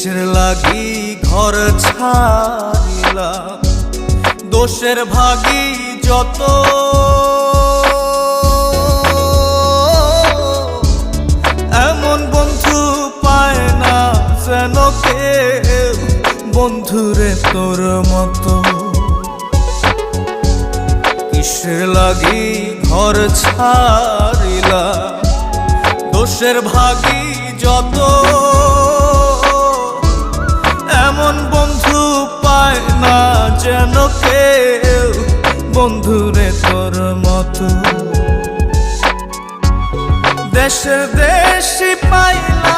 কিসের লাগি ঘর ছাড়িলাম, দোষের ভাগী যত, এমন বন্ধু পায় না যেন কেউ, বন্ধুরে তোর মতো। কিসের লাগি ঘর ছাড়িলাম, দোষের ভাগী যত, এমন বন্ধু পায় না যেন কেউ, বন্ধুরে তোর মতো। দেশে দেশি পাইলাম